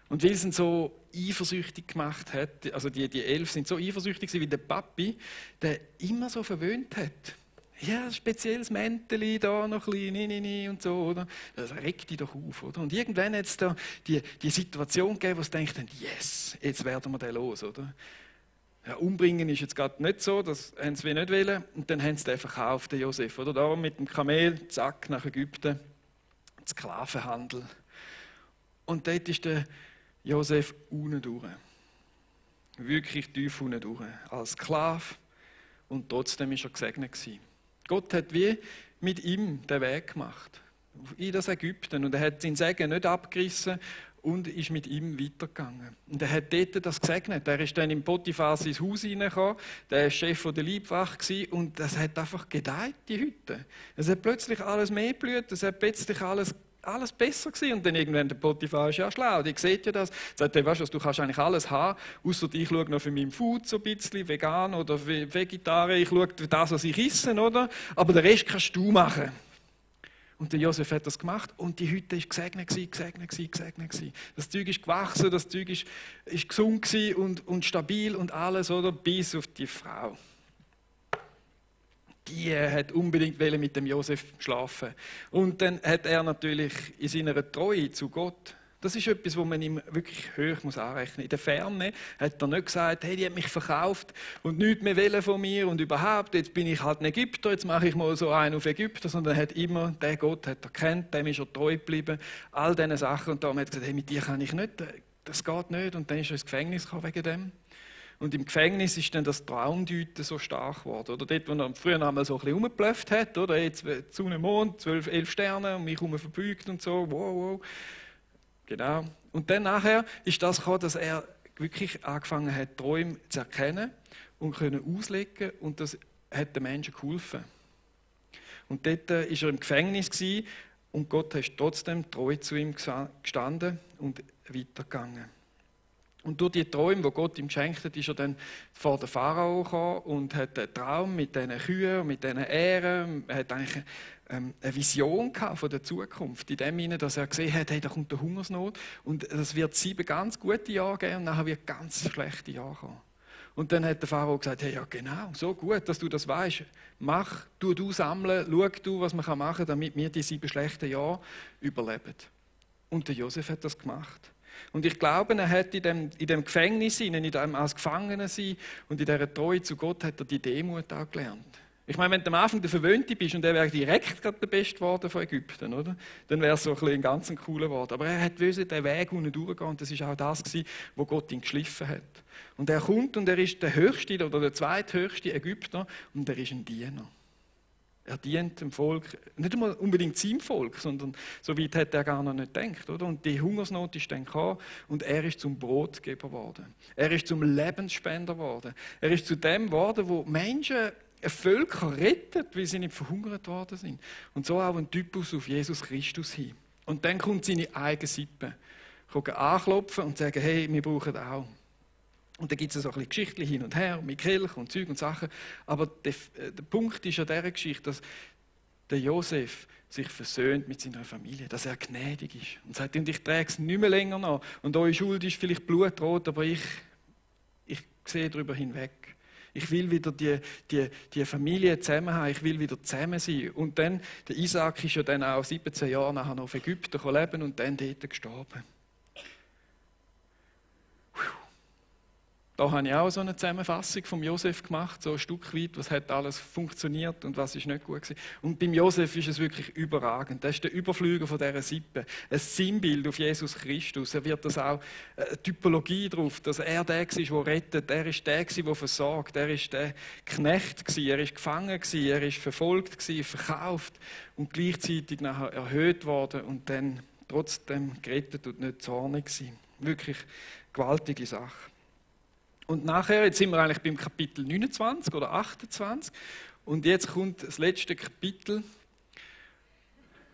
Und weil sie ihn so eifersüchtig gemacht hat, also die 11 sind so eifersüchtig, wie der Papi, der immer so verwöhnt hat. Ja, ein spezielles Mäntel da noch ein bisschen, und so, oder? Das regt die doch auf, oder? Und irgendwann hat es da die Situation gegeben, wo sie denken, yes, jetzt werden wir den los, oder? Ja, umbringen ist jetzt gerade nicht so, das haben sie nicht wollen. Und dann haben sie den verkauft, den Josef, oder? Da mit dem Kamel, zack, nach Ägypten, Sklavenhandel. Und dort ist der Josef unten durch. Wirklich tief unten durch. Als Sklave. Und trotzdem war er gesegnet gewesen. Gott hat wie mit ihm den Weg gemacht. In das Ägypten. Und er hat seinen Segen nicht abgerissen und ist mit ihm weitergegangen. Und er hat dort das gesegnet. Er ist dann in Potiphar ins Haus hineingekommen. Der war Chef der Leibwache gewesen, und das hat einfach gedeiht, die Hütte. Es hat plötzlich alles mehr geblüht. Es hat plötzlich alles besser gewesen. Und dann irgendwann der Potiphar ist ja schlau, die sieht ja das. Sagt, weißt du, du kannst eigentlich alles haben, außer ich schaue noch für meinen Food so ein bisschen, vegan oder Vegetarier, ich schaue das, was ich esse, oder? Aber den Rest kannst du machen. Und der Josef hat das gemacht und die Hütte ist gesegnet gewesen. Das Zeug ist gewachsen, das Zeug ist gesund gewesen und stabil und alles, oder? Bis auf die Frau. Die hat unbedingt mit dem Josef schlafen. Und dann hat er natürlich in seiner Treue zu Gott, das ist etwas, was man ihm wirklich hoch muss anrechnen. In der Ferne hat er nicht gesagt, hey, die hat mich verkauft und nichts mehr wollen von mir und überhaupt, jetzt bin ich halt ein Ägypter, jetzt mache ich mal so einen auf Ägypter, sondern er hat immer, der Gott hat er kennt, dem ist er treu geblieben, all diese Sachen. Und darum hat er gesagt, hey, mit dir kann ich nicht, das geht nicht. Und dann ist er ins Gefängnis gekommen wegen dem. Und im Gefängnis ist dann das Traumdeuten so stark geworden. Oder dort, wo er früher einmal so ein bisschen rumgeblufft hat, oder? Jetzt Sonne, Mond, 12, 11 Sterne und mich verbeugt und so, wow. Genau. Und dann nachher ist das gekommen, dass er wirklich angefangen hat, Träume zu erkennen und können auslegen, und das hat den Menschen geholfen. Und dort war er im Gefängnis gewesen, und Gott ist trotzdem treu zu ihm gestanden und weitergegangen. Und durch die Träume, die Gott ihm geschenkt hat, ist er dann vor den Pharao gekommen und hat einen Traum mit diesen Kühen und mit diesen Ähren. Er hat eigentlich eine Vision gehabt von der Zukunft. In dem Sinne, dass er gesehen hat, hey, da kommt eine Hungersnot und es wird 7 ganz gute Jahre geben und nachher wird ganz schlechte Jahre kommen. Und dann hat der Pharao gesagt, hey, ja genau, so gut, dass du das weißt. Du sammeln, schau du, was man machen kann, damit wir die 7 schlechten Jahre überleben. Und der Josef hat das gemacht. Und ich glaube, er hat in dem Gefängnis, in dem als Gefangener sein und in dieser Treue zu Gott hat er die Demut auch gelernt. Ich meine, wenn du am Anfang der Verwöhnte bist und der wäre direkt gerade der Beste geworden von Ägypten, oder? Dann wäre es so ein ganz cooler geworden. Aber er hat den Weg unten durchgehen und das war auch das, wo Gott ihn geschliffen hat. Und er kommt und er ist der höchste oder der zweithöchste Ägypter und er ist ein Diener. Er dient dem Volk, nicht einmal unbedingt seinem Volk, sondern so weit hat er gar noch nicht gedacht. Oder? Und die Hungersnot ist dann gekommen und er ist zum Brotgeber geworden. Er ist zum Lebensspender geworden. Er ist zu dem geworden, wo Menschen Völker rettet, weil sie nicht verhungert worden sind. Und so auch ein Typus auf Jesus Christus hin. Und dann kommt seine eigene Sippe. Anklopfen und sagen, hey, wir brauchen auch. Und dann gibt es so ein bisschen Geschichten hin und her, mit Kirche und Zeug und Sachen. Aber der Punkt ist an dieser Geschichte, dass der Josef sich versöhnt mit seiner Familie, dass er gnädig ist. Und sagt, und ich trage es nicht mehr länger nach. Und eure Schuld ist vielleicht blutrot, aber ich sehe darüber hinweg. Ich will wieder die Familie zusammen haben, ich will wieder zusammen sein. Und dann, der Isaac ist ja dann auch 17 Jahre nachher noch auf Ägypten leben und dann dort gestorben. Da habe ich auch so eine Zusammenfassung vom Josef gemacht, so ein Stück weit, was hat alles funktioniert und was ist nicht gut gewesen. Und beim Josef ist es wirklich überragend. Das ist der Überflüger von dieser Sippe. Ein Sinnbild auf Jesus Christus. Er wird das auch eine Typologie drauf, dass er der war, der rettet. Er ist der, der versorgt. Er ist der Knecht gewesen. Er ist gefangen gewesen. Er ist verfolgt gewesen, verkauft und gleichzeitig nachher erhöht worden und dann trotzdem gerettet und nicht zornig gewesen. Wirklich gewaltige Sache. Und nachher, jetzt sind wir eigentlich beim Kapitel 29 oder 28 und jetzt kommt das letzte Kapitel,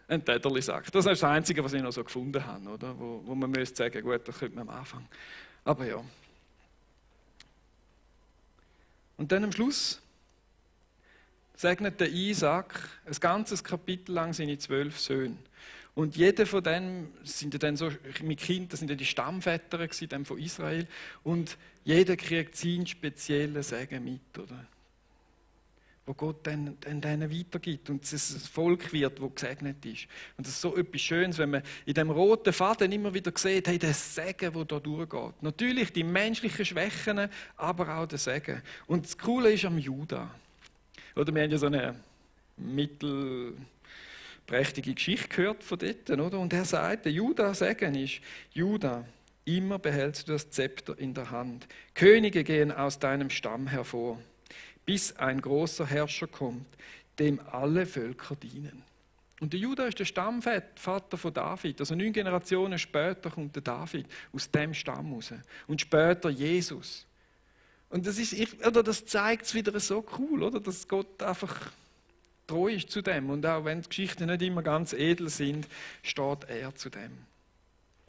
ein Täterli-Sack. Das ist das Einzige, was ich noch so gefunden habe, oder? Wo man müsste sagen, gut, das könnte man am Anfang. Aber ja. Und dann am Schluss segnet der Isaac ein ganzes Kapitel lang seine 12 Söhne. Und jeder von denen sind dann so mit Kind, das sind ja die Stammväter von Israel. Und jeder kriegt seinen speziellen Segen mit, oder? Wo Gott dann denen weitergibt und es ein Volk wird, das gesegnet ist. Und das ist so etwas Schönes, wenn man in dem roten Faden immer wieder sieht, hey, der Segen, der da durchgeht. Natürlich die menschlichen Schwächen, aber auch der Segen. Und das Coole ist am Juda. Oder wir haben ja so eine mittelprächtige Geschichte gehört von dort, oder? Und er sagt, der Juda-Segen ist, Juda, immer behältst du das Zepter in der Hand. Könige gehen aus deinem Stamm hervor, bis ein großer Herrscher kommt, dem alle Völker dienen. Und der Juda ist der Stammvater von David. Also 9 Generationen später kommt der David aus dem Stamm raus. Und später Jesus. Und das zeigt es wieder so cool, oder? Dass Gott einfach treu ist zu dem. Und auch wenn die Geschichten nicht immer ganz edel sind, steht er zu dem.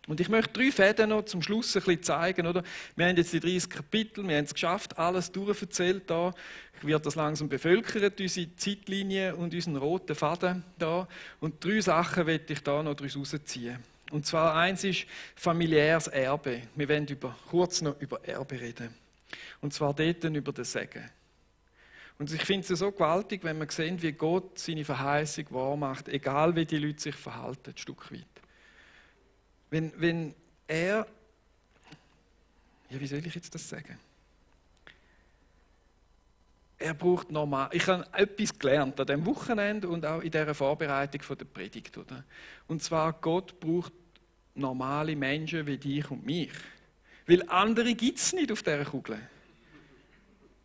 Und ich möchte 3 Fäden noch zum Schluss ein bisschen zeigen. Oder? Wir haben jetzt die 30 Kapitel, wir haben es geschafft, alles durcherzählt da. Ich werde das langsam bevölkert, unsere Zeitlinie und unseren roten Faden da. Und 3 Sachen möchte ich da noch daraus herausziehen. Und zwar eins ist familiäres Erbe. Wir werden kurz noch über Erbe reden. Und zwar dort über den Segen. Und ich finde es so gewaltig, wenn man sieht, wie Gott seine Verheißung wahr macht, egal wie die Leute sich verhalten, ein Stück weit. Wenn er, ja, wie soll ich jetzt das sagen? Er braucht normal. Ich habe etwas gelernt an diesem Wochenende und auch in dieser Vorbereitung der Predigt. Oder? Und zwar, Gott braucht normale Menschen wie dich und mich. Weil andere gibt es nicht auf dieser Kugel.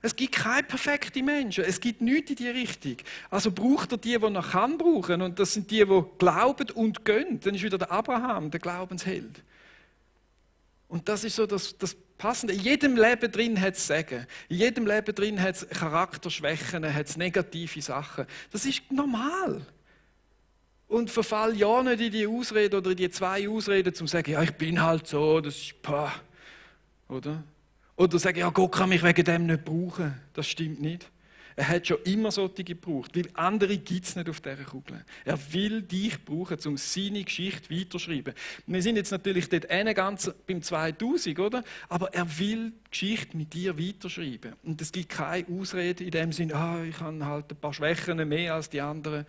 Es gibt keine perfekten Menschen. Es gibt nichts in die Richtung. Also braucht er die er noch kann brauchen. Und das sind die glauben und gehen. Dann ist wieder der Abraham, der Glaubensheld. Und das ist so das Passende. In jedem Leben drin hat es Segen. In jedem Leben drin hat es Charakterschwächen, hat es negative Sachen. Das ist normal. Und verfall ja nicht in die Ausrede oder in die 2 Ausreden, um zu sagen, ja, ich bin halt so, das ist pah. Oder? Oder sagen, ja, Gott kann mich wegen dem nicht brauchen. Das stimmt nicht. Er hat schon immer solche gebraucht, weil andere gibt es nicht auf dieser Kugel. Er will dich brauchen, um seine Geschichte weiterzuschreiben. Wir sind jetzt natürlich dort ganz beim 2000, oder? Aber er will die Geschichte mit dir weiterschreiben. Und es gibt keine Ausrede in dem Sinn, ich habe halt ein paar Schwächen mehr als die anderen.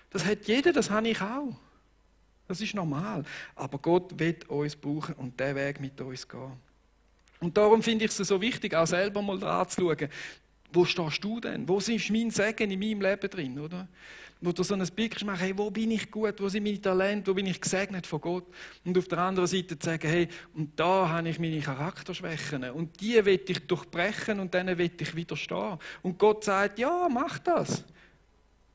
Das hat jeder, das habe ich auch. Das ist normal. Aber Gott will uns brauchen und diesen Weg mit uns gehen. Und darum finde ich es so wichtig, auch selber mal dran zu schauen, wo stehst du denn? Wo ist mein Segen in meinem Leben drin, oder? Wo du so ein Bild machst, hey, wo bin ich gut, wo sind meine Talente, wo bin ich gesegnet von Gott? Und auf der anderen Seite zu sagen, hey, und da habe ich meine Charakterschwächen und die will ich durchbrechen und denen will ich widerstehen. Und Gott sagt, ja, mach das.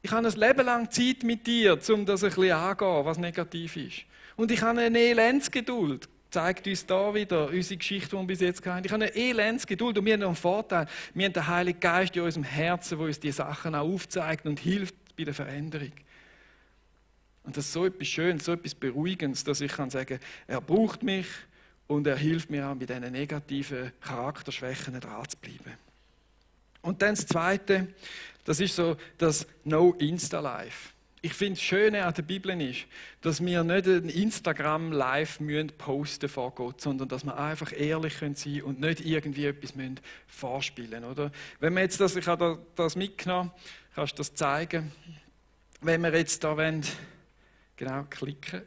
Ich habe ein Leben lang Zeit mit dir, um das ein bisschen anzugehen, was negativ ist. Und ich habe eine Elendsgeduld. Zeigt uns da wieder unsere Geschichte, die wir bis jetzt hatten. Ich habe eine Elendsgeduld und wir haben noch einen Vorteil. Wir haben den Heiligen Geist in unserem Herzen, der uns diese Sachen auch aufzeigt und hilft bei der Veränderung. Und das ist so etwas Schönes, so etwas Beruhigendes, dass ich kann sagen, er braucht mich und er hilft mir auch, bei diesen negativen Charakterschwächen dran zu bleiben. Und dann das Zweite, das ist so das No Insta Life. Ich finde, das Schöne an der Bibel ist, dass wir nicht ein Instagram live posten vor Gott, sondern dass wir einfach ehrlich sein können und nicht irgendwie etwas vorspielen müssen. Wenn wir jetzt ich habe das mitgenommen, kannst du das zeigen. Wenn wir jetzt da wollen, genau klicken.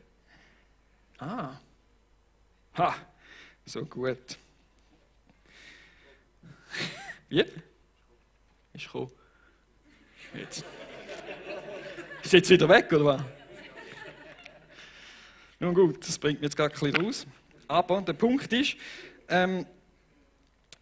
So gut. Wie? Ist gekommen. Jetzt. Ist jetzt wieder weg, oder was? Nun gut, das bringt mich jetzt gerade ein bisschen raus. Aber der Punkt ist,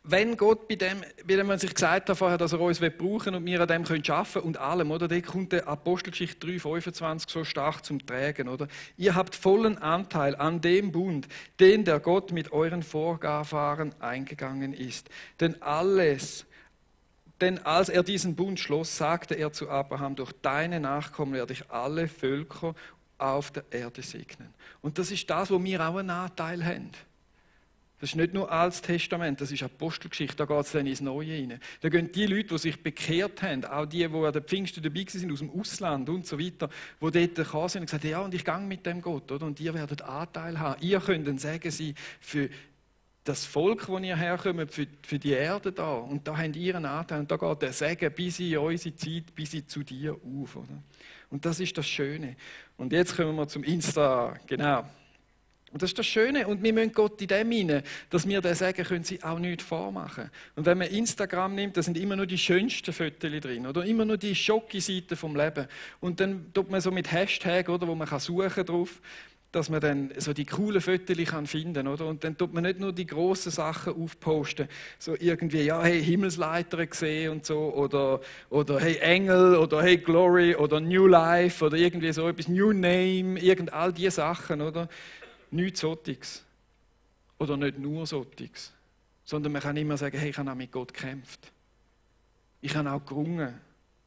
wenn Gott bei dem man sich gesagt hat vorher, dass er uns brauchen will und wir an dem arbeiten können und allem, oder? Da kommt der Apostelgeschichte 3,25 so stark zum Tragen, oder? Ihr habt vollen Anteil an dem Bund, den der Gott mit euren Vorfahren eingegangen ist. Denn als er diesen Bund schloss, sagte er zu Abraham, durch deine Nachkommen werde ich alle Völker auf der Erde segnen. Und das ist das, wo wir auch einen Anteil haben. Das ist nicht nur Altes Testament, das ist Apostelgeschichte, da geht es dann ins Neue rein. Da gehen die Leute, die sich bekehrt haben, auch die an der Pfingsten dabei sind, aus dem Ausland und so weiter, die dort gekommen sind und gesagt haben, ja, und ich gehe mit dem Gott, oder? Und ihr werdet Anteil haben. Ihr könnt ein Segen sein für das Volk, wo ihr herkommt, für die Erde da. Und da habt ihr einen Anteil. Und da geht der Segen bis in unsere Zeit, bis in zu dir auf. Oder? Und das ist das Schöne. Und jetzt kommen wir zum Insta. Genau. Und das ist das Schöne. Und wir müssen Gott in dem hinein, dass wir den Segen können sie auch nicht vormachen. Und wenn man Instagram nimmt, da sind immer nur die schönsten Fotos drin. Oder immer nur die Schocki-Seiten vom Leben. Und dann tut man so mit Hashtag, oder, wo man suchen kann drauf, dass man dann so die coolen Fotos finden kann, oder? Und dann tut man nicht nur die grossen Sachen aufposten, so irgendwie, ja, hey, Himmelsleiter gesehen und so, oder hey, Engel, oder hey, Glory, oder New Life, oder irgendwie so etwas, New Name, all diese Sachen, oder? Nichts Solches. Oder nicht nur Solches. Sondern man kann immer sagen, hey, ich habe auch mit Gott gekämpft. Ich habe auch gerungen.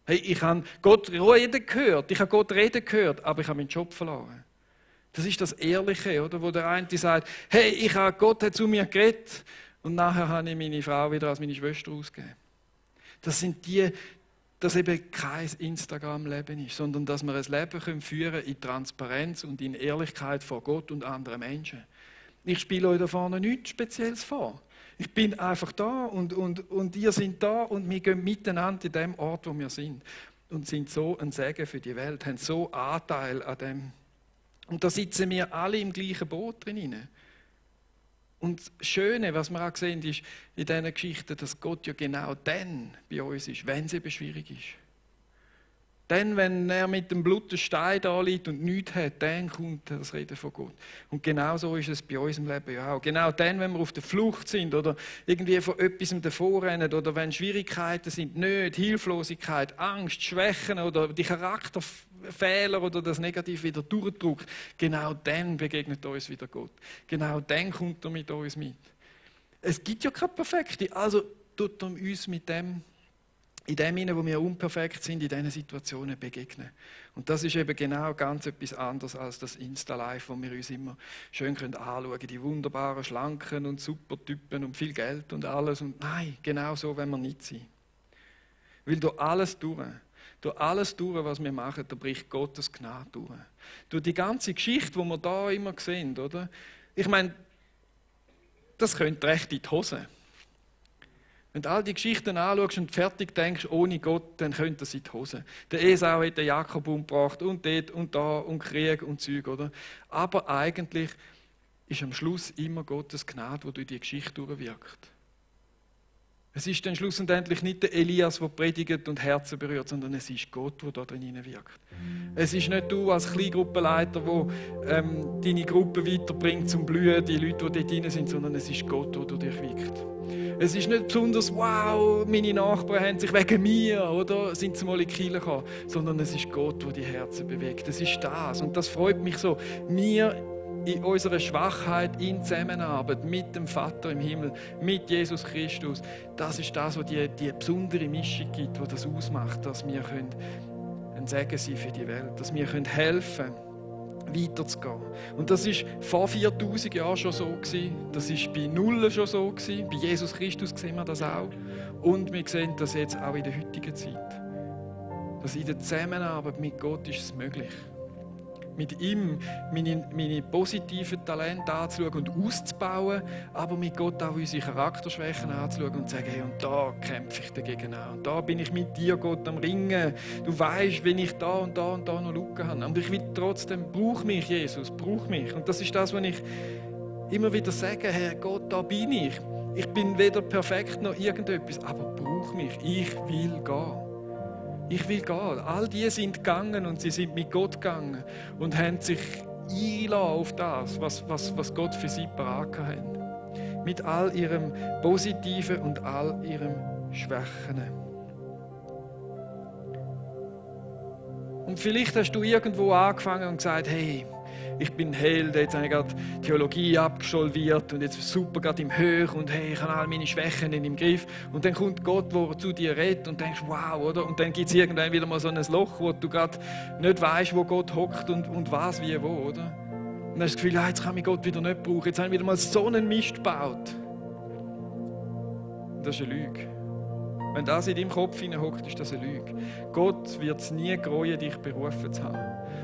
Hey, ich habe Gott reden gehört, ich habe Gott reden gehört, aber ich habe meinen Job verloren. Das ist das Ehrliche, oder? Wo der eine sagt, hey, Gott hat zu mir geredet und nachher habe ich meine Frau wieder als meine Schwester ausgegeben. Das sind dass eben kein Instagram-Leben ist, sondern dass wir ein Leben führen können in Transparenz und in Ehrlichkeit vor Gott und anderen Menschen. Ich spiele euch da vorne nichts Spezielles vor. Ich bin einfach da und ihr seid da und wir gehen miteinander in dem Ort, wo wir sind. Und sind so ein Segen für die Welt, haben so Anteil an dem. Und da sitzen wir alle im gleichen Boot drin. Und das Schöne, was wir auch sehen, ist in diesen Geschichten, dass Gott ja genau dann bei uns ist, wenn es eben schwierig ist. Dann, wenn er mit dem blutigen Stein da liegt und nichts hat, dann kommt das Reden von Gott. Und genau so ist es bei uns im Leben ja auch. Genau dann, wenn wir auf der Flucht sind oder irgendwie von etwas davorrennen oder wenn Schwierigkeiten sind, Nöte, Hilflosigkeit, Angst, Schwächen oder die Charakterfehler oder das Negative wieder durchdrückt, genau dann begegnet uns wieder Gott. Genau dann kommt er mit uns mit. Es gibt ja keine Perfekte, also tut er uns mit dem in dem hinein, wo wir unperfekt sind, in diesen Situationen begegnen. Und das ist eben genau ganz etwas anderes als das Insta-Live, wo wir uns immer schön anschauen können. Die wunderbaren, schlanken und super Typen und viel Geld und alles. Und nein, genau so wollen wir nicht sein. Weil durch alles durch, was wir machen, da bricht Gottes Gnade durch. Durch die ganze Geschichte, die wir da immer sehen, oder? Ich meine, das könnte recht in die Hose. Wenn du all die Geschichten anschaust und fertig denkst, ohne Gott, dann könnte das in die Hose. Der Esau hat den Jakob umgebracht und dort und da und Krieg und Zeug, oder? Aber eigentlich ist am Schluss immer Gottes Gnade, die durch die Geschichte durchwirkt. Es ist dann schlussendlich nicht der Elias, der predigt und Herzen berührt, sondern es ist Gott, der da drin wirkt. Es ist nicht du als Kleingruppenleiter, der deine Gruppe weiterbringt zum Blühen, die Leute, die dort drin sind, sondern es ist Gott, der durch dich wirkt. Es ist nicht besonders, wow, meine Nachbarn haben sich wegen mir, oder sind sie mal in die Kirche gekommen, sondern es ist Gott, der die Herzen bewegt. Es ist das und das freut mich so. Wir in unserer Schwachheit, in Zusammenarbeit mit dem Vater im Himmel, mit Jesus Christus, das ist das, was die besondere Mischung gibt, die das ausmacht, dass wir ein Segen sein für die Welt, dass wir helfen können, weiterzugehen. Und das ist vor 4000 Jahren schon so gewesen, das ist bei Null schon so gewesen, bei Jesus Christus sehen wir das auch und wir sehen das jetzt auch in der heutigen Zeit. Dass in der Zusammenarbeit mit Gott ist es möglich. Mit ihm meine positiven Talente anzuschauen und auszubauen, aber mit Gott auch unsere Charakterschwächen anzuschauen und zu sagen, hey, und da kämpfe ich dagegen an. Und da bin ich mit dir, Gott, am Ringen. Du weißt, wenn ich da und da und da noch Lücken habe. Aber ich will trotzdem, brauch mich, Jesus, brauch mich. Und das ist das, was ich immer wieder sage, Herr Gott, da bin ich. Ich bin weder perfekt noch irgendetwas, aber brauch mich. Ich will gehen. Ich will gehen. All die sind gegangen und sie sind mit Gott gegangen und haben sich einlassen auf das, was Gott für sie parat hat. Mit all ihrem Positiven und all ihrem Schwächen. Und vielleicht hast du irgendwo angefangen und gesagt, hey, ich bin Held, jetzt habe ich gerade Theologie absolviert und jetzt super gerade im Höch und hey, ich habe all meine Schwächen im Griff. Und dann kommt Gott, der zu dir redet und denkst, wow, oder? Und dann gibt es irgendwann wieder mal so ein Loch, wo du gerade nicht weißt, wo Gott hockt und was, wie, wo, oder? Und dann hast du das Gefühl, jetzt kann mich Gott wieder nicht brauchen, jetzt habe ich wieder mal so einen Mist gebaut. Und das ist eine Lüge. Wenn das in deinem Kopf hockt, ist das eine Lüge. Gott wird es nie gereuen, dich berufen zu haben.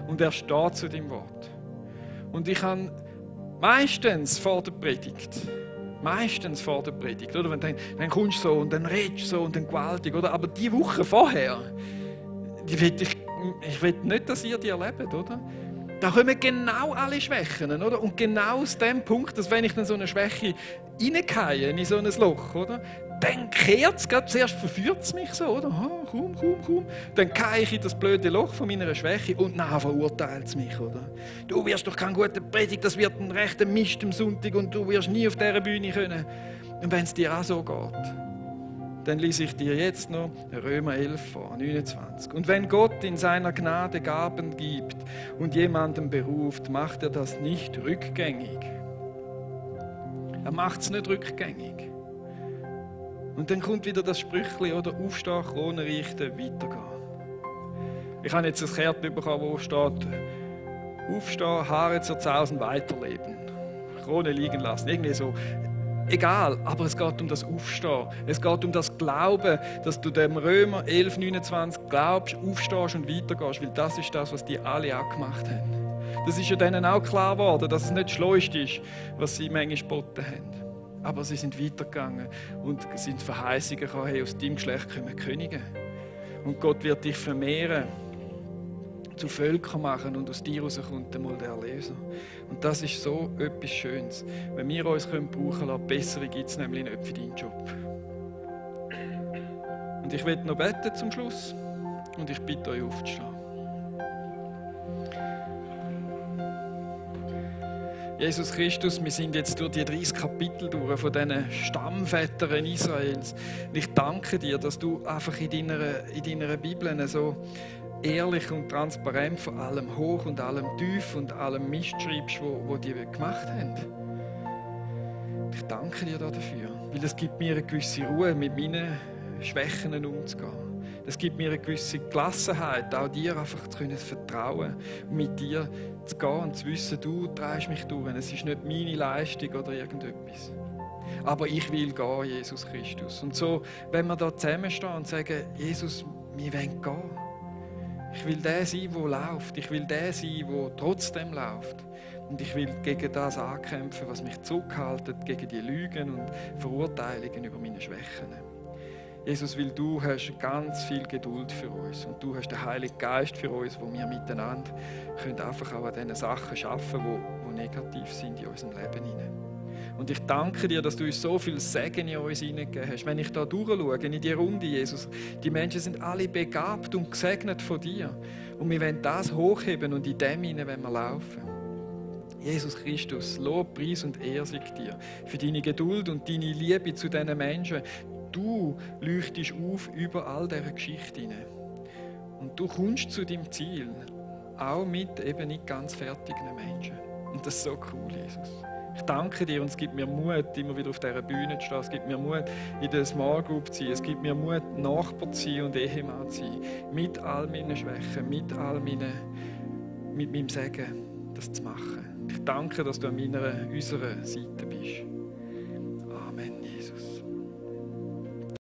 Und er steht zu deinem Wort. Und ich habe meistens vor der Predigt, oder? Wenn dann kommst du so und dann redest du so und dann gewaltig, oder? Aber die Woche vorher, ich will nicht, dass ihr die erlebt, oder? Da kommen genau alle Schwächen, oder? Und genau aus dem Punkt, dass wenn ich dann so eine Schwäche reingehe in so ein Loch, oder? Dann kehrt es, zuerst verführt es mich so, oder? Komm. Dann gehe ich in das blöde Loch von meiner Schwäche und nachher verurteilt es mich, oder? Du wirst doch kein guter Predigt, das wird ein rechter Mist am Sonntag und du wirst nie auf dieser Bühne können. Und wenn es dir auch so geht, dann lese ich dir jetzt noch Römer 11 vor, 29. Und wenn Gott in seiner Gnade Gaben gibt und jemanden beruft, macht er das nicht rückgängig. Er macht es nicht rückgängig. Und dann kommt wieder das Sprüchli, oder? Aufstehen, Krone richten, weitergehen. Ich habe jetzt ein Kärtchen bekommen, wo steht, aufstehen, Haare zerzausen, weiterleben. Krone liegen lassen, irgendwie so. Egal, aber es geht um das Aufstehen. Es geht um das Glauben, dass du dem Römer 11, 29 glaubst, aufstehst und weitergehst, weil das ist das, was die alle auch gemacht haben. Das ist ja denen auch klar geworden, dass es nicht das Schleuste ist, was sie manchmal geboten haben. Aber sie sind weitergegangen und sind Verheißungen gekommen, hey, aus deinem Geschlecht kommen Könige. Und Gott wird dich vermehren, zu Völkern machen und aus dir heraus kommt einmal der Erlöser. Und das ist so etwas Schönes. Wenn wir uns brauchen lassen, bessere gibt es nämlich nicht für deinen Job. Und ich werde noch beten zum Schluss und ich bitte euch aufzustehen. Jesus Christus, wir sind jetzt durch die 30 Kapitel durch von diesen Stammvätern Israels. Und ich danke dir, dass du einfach in deiner Bibel so ehrlich und transparent von allem hoch und allem tief und allem Mist schreibst, was die gemacht haben. Und ich danke dir dafür, weil es gibt mir eine gewisse Ruhe, mit meinen Schwächen umzugehen. Das gibt mir eine gewisse Gelassenheit, auch dir einfach zu können vertrauen und mit dir zu gehen und zu wissen, du trägst mich durch. Es ist nicht meine Leistung oder irgendetwas. Aber ich will gehen, Jesus Christus. Und so, wenn wir da zusammenstehen und sagen, Jesus, wir wollen gehen. Ich will der sein, der läuft. Ich will der sein, der trotzdem läuft. Und ich will gegen das ankämpfen, was mich zurückhält, gegen die Lügen und Verurteilungen über meine Schwächen. Jesus, weil du hast ganz viel Geduld für uns und du hast den Heiligen Geist für uns, wo wir miteinander können einfach auch an diesen Sachen arbeiten, die negativ sind in unserem Leben hinein. Und ich danke dir, dass du uns so viel Segen in uns hineingegeben hast. Wenn ich da durchschaue, in die Runde, Jesus, die Menschen sind alle begabt und gesegnet von dir. Und wir wollen das hochheben und in dem hinein wollen wir laufen. Jesus Christus, Lob, Preis und Ehre sei dir für deine Geduld und deine Liebe zu diesen Menschen. Du leuchtest auf über all dieser Geschichte hinein. Und du kommst zu deinem Ziel, auch mit eben nicht ganz fertigen Menschen. Und das ist so cool, Jesus. Ich danke dir und es gibt mir Mut, immer wieder auf dieser Bühne zu stehen. Es gibt mir Mut, in der Small Group zu sein. Es gibt mir Mut, Nachbar zu sein und Ehemann zu sein. Mit all meinen Schwächen, mit meinem Segen, das zu machen. Ich danke, dass du an unserer Seite bist.